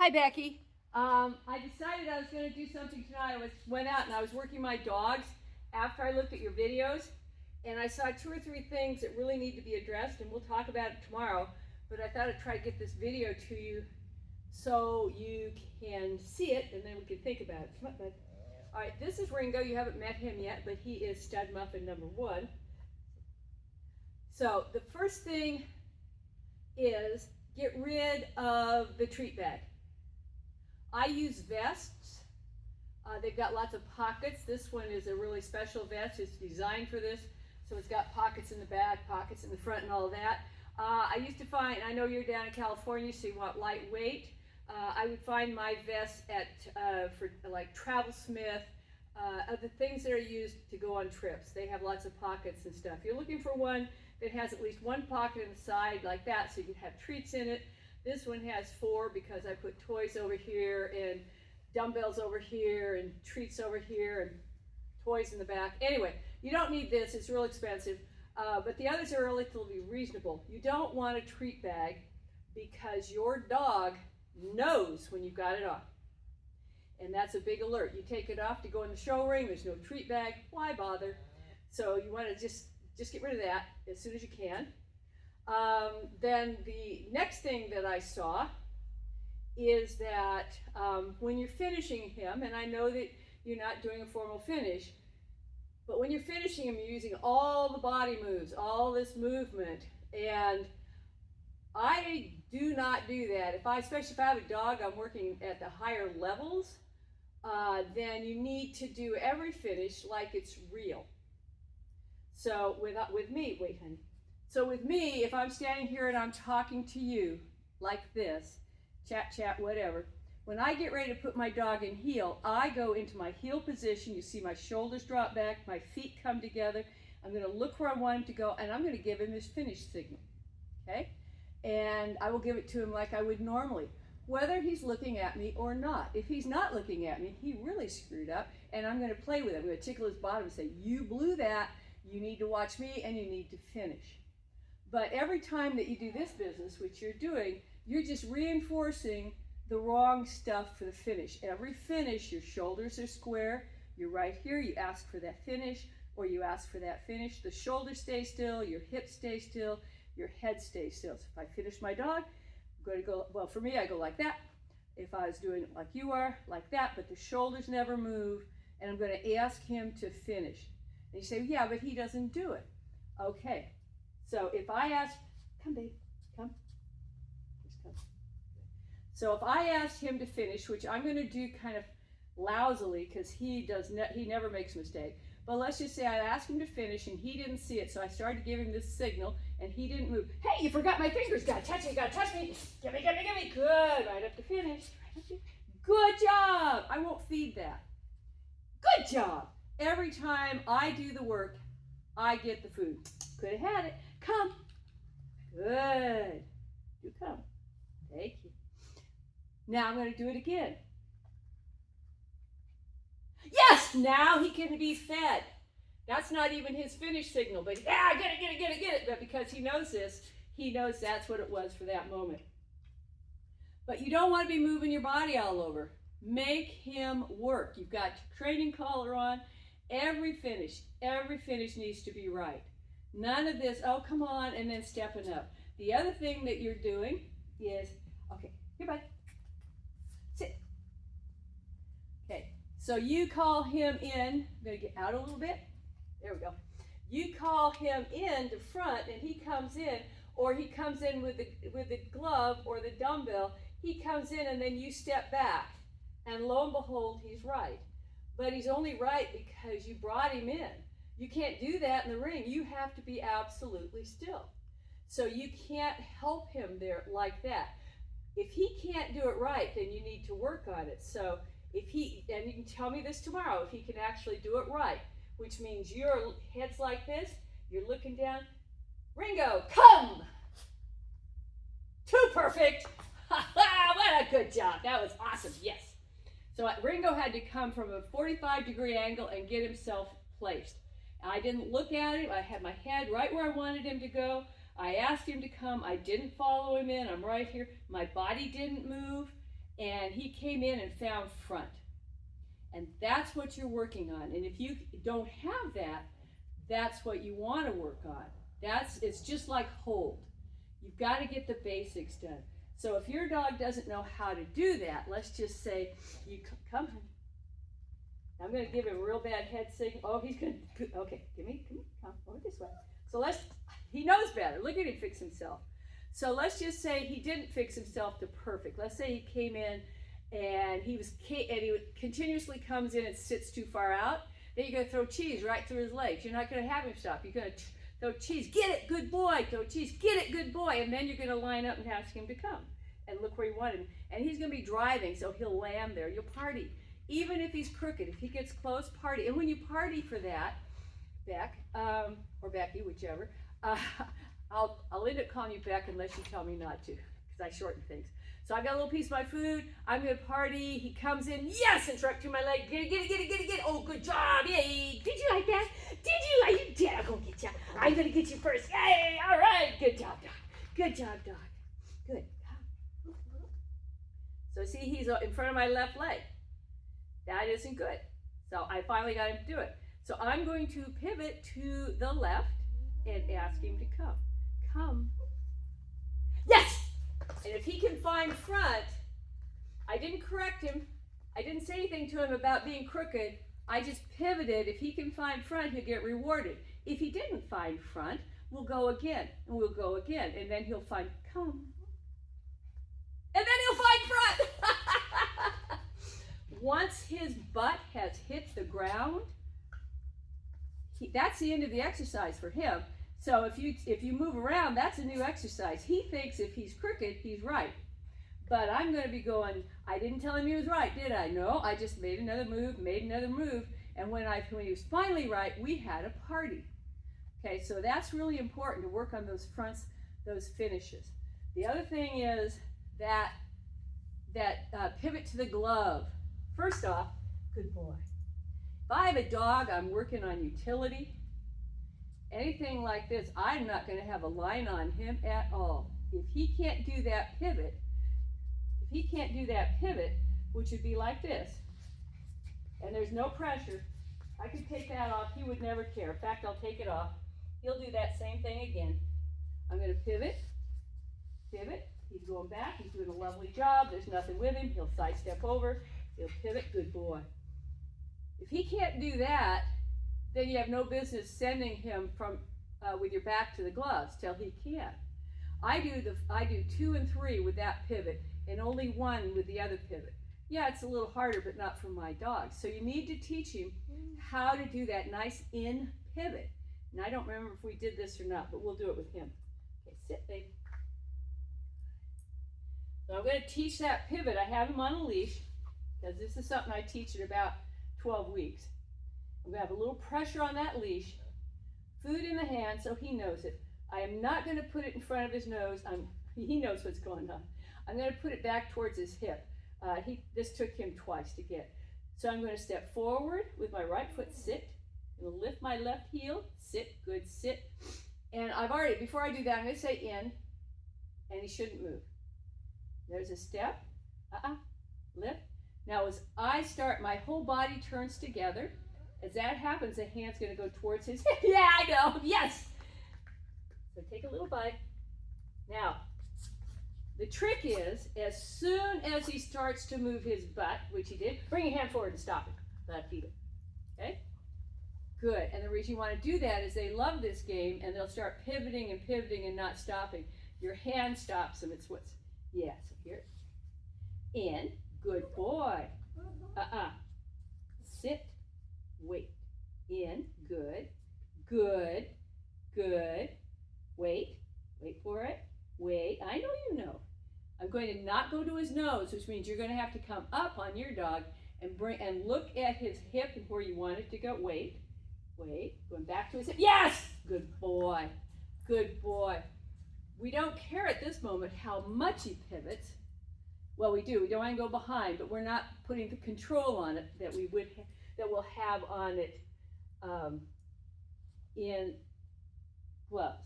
Hi, Becky. I decided I was going to do something tonight. I went out and I was working my dogs after I looked at your videos, and I saw 2 or 3 things that really need to be addressed, and we'll talk about it tomorrow. But I thought I'd try to get this video to you so you can see it, and then we can think about it. Come on, bud. All right, this is Ringo. You haven't met him yet, but he is stud muffin number 1. So the first thing is get rid of the treat bag. I use vests. They've got lots of pockets. This one is a really special vest. It's designed for this. So it's got pockets in the back, pockets in the front, and all of that. I used to find, I know you're down in California, so you want lightweight. I would find my vests for like Travelsmith, the things that are used to go on trips. They have lots of pockets and stuff. You're looking for one that has at least 1 pocket in the side like that, so you can have treats in it. This one has 4 because I put toys over here and dumbbells over here and treats over here and toys in the back. Anyway, you don't need this. It's real expensive. But the others are relatively reasonable. You don't want a treat bag because your dog knows when you've got it on. And that's a big alert. You take it off to go in the show ring. There's no treat bag. Why bother? So you want to just get rid of that as soon as you can. Then the next thing that I saw is that when you're finishing him, and I know that you're not doing a formal finish, but when you're finishing him, you're using all the body moves, all this movement, and I do not do that. Especially if I have a dog, I'm working at the higher levels, then you need to do every finish like it's real. So with me, wait, honey. So with me, if I'm standing here and I'm talking to you like this, chat, whatever, when I get ready to put my dog in heel, I go into my heel position. You see my shoulders drop back, my feet come together. I'm going to look where I want him to go, and I'm going to give him his finish signal, okay? And I will give it to him like I would normally, whether he's looking at me or not. If he's not looking at me, he really screwed up, and I'm going to play with him. I'm going to tickle his bottom and say, you blew that, you need to watch me, and you need to finish. But every time that you do this business, which you're doing, you're just reinforcing the wrong stuff for the finish. Every finish, your shoulders are square. You're right here. You ask for that finish, or you ask for that finish. The shoulders stay still. Your hips stay still. Your head stays still. So if I finish my dog, I'm going to go, well, for me, I go like that. If I was doing it like you are, like that, but the shoulders never move, and I'm going to ask him to finish. And you say, yeah, but he doesn't do it. Okay. So if I ask, come babe, come, just come. So if I asked him to finish, which I'm going to do kind of lousily because he never makes a mistake, but let's just say I asked him to finish and he didn't see it, so I started to give him this signal and he didn't move. Hey, you forgot my fingers, gotta touch me, give me, good, right up to finish, good job. I won't feed that. Good job. Every time I do the work, I get the food. Could have had it. Come. Good. You come. Thank you. Now I'm going to do it again. Yes! Now he can be fed. That's not even his finish signal, but yeah, get it. But because he knows this, he knows that's what it was for that moment. But you don't want to be moving your body all over. Make him work. You've got your training collar on. Every finish needs to be right. None of this, oh, come on, and then stepping up. The other thing that you're doing is, okay, here, bud. Sit. Okay, so you call him in. I'm going to get out a little bit. There we go. You call him in to front, and he comes in, or he comes in with the glove or the dumbbell. He comes in, and then you step back, and lo and behold, he's right. But he's only right because you brought him in. You can't do that in the ring. You have to be absolutely still. So you can't help him there like that. If he can't do it right, then you need to work on it. So if he, and you can tell me this tomorrow, if he can actually do it right, which means your head's like this, you're looking down, Ringo, come! Too perfect! What a good job. That was awesome, yes. So Ringo had to come from a 45-degree angle and get himself placed. I didn't look at him. I had my head right where I wanted him to go. I asked him to come. I didn't follow him in. I'm right here. My body didn't move. And and he came in and found front. And that's what you're working on. And if you don't have that, that's what you want to work on. It's just like hold. You've got to get the basics done. So if your dog doesn't know how to do that, let's just say you come. I'm going to give him a real bad head signal. Oh, he's going to, okay, come over this way. So he knows better. Look at him fix himself. So let's just say he didn't fix himself to perfect. Let's say he came in and he continuously comes in and sits too far out. Then you're going to throw cheese right through his legs. You're not going to have him stop. You're going to throw cheese. Get it, good boy. Throw cheese. Get it, good boy. And then you're going to line up and ask him to come. And look where you want him. And he's going to be driving, so he'll land there. You'll party. Even if he's crooked, if he gets close, party. And when you party for that, Beck, or Becky, whichever, I'll end up calling you Beck unless you tell me not to, because I shorten things. So I got a little piece of my food. I'm going to party. He comes in. Yes! It's right through my leg. Get it. Oh, good job. Yay. Did you like that? Did you like it? Yeah, I'll go get you. I'm going to get you first. Yay. All right. Good job, dog. Good job, dog. Good. So see, he's in front of my left leg. That isn't good. So I finally got him to do it. So I'm going to pivot to the left and ask him to come. Come. Yes! And if he can find front, I didn't correct him. I didn't say anything to him about being crooked. I just pivoted. If he can find front, he'll get rewarded. If he didn't find front, we'll go again, and we'll go again, and then he'll find come. And then he'll find front. Once his butt has hit the ground, that's the end of the exercise for him. So if you move around, that's a new exercise. He thinks if he's crooked, he's right. But I'm going to be going, I didn't tell him he was right, did I? No, I just made another move. And when he was finally right, we had a party. Okay, so that's really important to work on those fronts, those finishes. The other thing is that pivot to the glove. First off, good boy. If I have a dog, I'm working on utility. Anything like this, I'm not going to have a line on him at all. If he can't do that pivot, which would be like this, and there's no pressure, I could take that off. He would never care. In fact, I'll take it off. He'll do that same thing again. I'm going to pivot. He's going back. He's doing a lovely job. There's nothing with him. He'll sidestep over. He'll pivot. Good boy. If he can't do that, then you have no business sending him from with your back to the gloves till he can. I do 2 and 3 with that pivot, and only 1 with the other pivot. Yeah, it's a little harder, but not for my dog. So you need to teach him how to do that nice in pivot. And I don't remember if we did this or not, but we'll do it with him. Okay, sit, babe. So I'm going to teach that pivot. I have him on a leash, because this is something I teach at about 12 weeks. I'm going to have a little pressure on that leash, food in the hand so he knows it. I am not going to put it in front of his nose. He knows what's going on. I'm going to put it back towards his hip. This took him twice to get. So I'm going to step forward with my right foot, sit. I'm going to lift my left heel, sit, good, sit. And before I do that, I'm going to say in, and he shouldn't move. There's a step, lift. Now as I start, my whole body turns together. As that happens, the hand's going to go towards his hip. Yeah, I know, yes. So take a little bite. Now, the trick is, as soon as he starts to move his butt, which he did, bring your hand forward and stop it. Let feed it. Okay? Good. And the reason you want to do that is they love this game, and they'll start pivoting and not stopping. Your hand stops them. It's what's, yeah, so here. In. Good boy. Sit. Wait. In. Good. Good. Good. Wait. Wait for it. Wait. I know you know. I'm going to not go to his nose, which means you're going to have to come up on your dog and look at his hip and where you want it to go. Wait. Wait. Going back to his hip. Yes! Good boy. Good boy. We don't care at this moment how much he pivots. Well, we do. We don't want to go behind, but we're not putting the control on it that we'll have on it in gloves.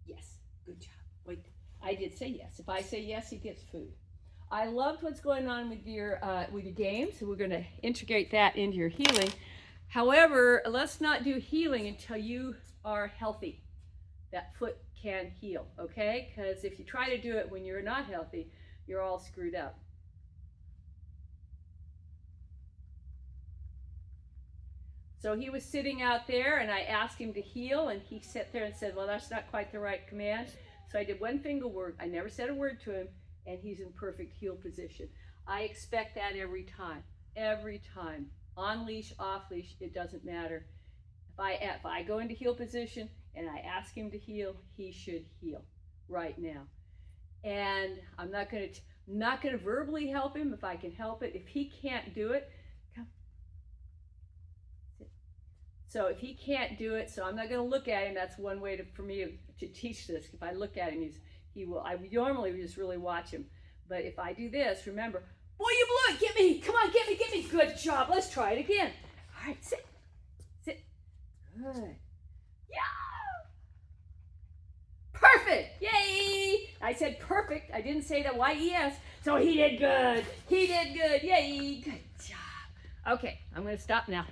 Yes, good job. Wait, I did say yes. If I say yes, he gets food. I loved what's going on with your games, so we're going to integrate that into your healing. However, let's not do healing until you are healthy. That foot can heal, okay? Because if you try to do it when you're not healthy, you're all screwed up. So he was sitting out there, and I asked him to heal, and he sat there and said, well, that's not quite the right command. So I did one finger word. I never said a word to him, and he's in perfect heal position. I expect that every time. Every time. On leash, off leash, it doesn't matter. If I go into heal position and I ask him to heal, he should heal right now. And I'm not going to verbally help him if I can help it. If he can't do it, come. So if he can't do it, so I'm not going to look at him. That's one way for me to teach this. If I look at him, he will. I normally just really watch him. But if I do this, remember, boy, you blew it. Get me. Come on, get me. Good job. Let's try it again. All right, sit. Sit. Good. Yeah. Perfect. Yay. I said perfect. I didn't say the Y-E-S. So he did good. He did good. Yay. Good job. Okay, I'm going to stop now.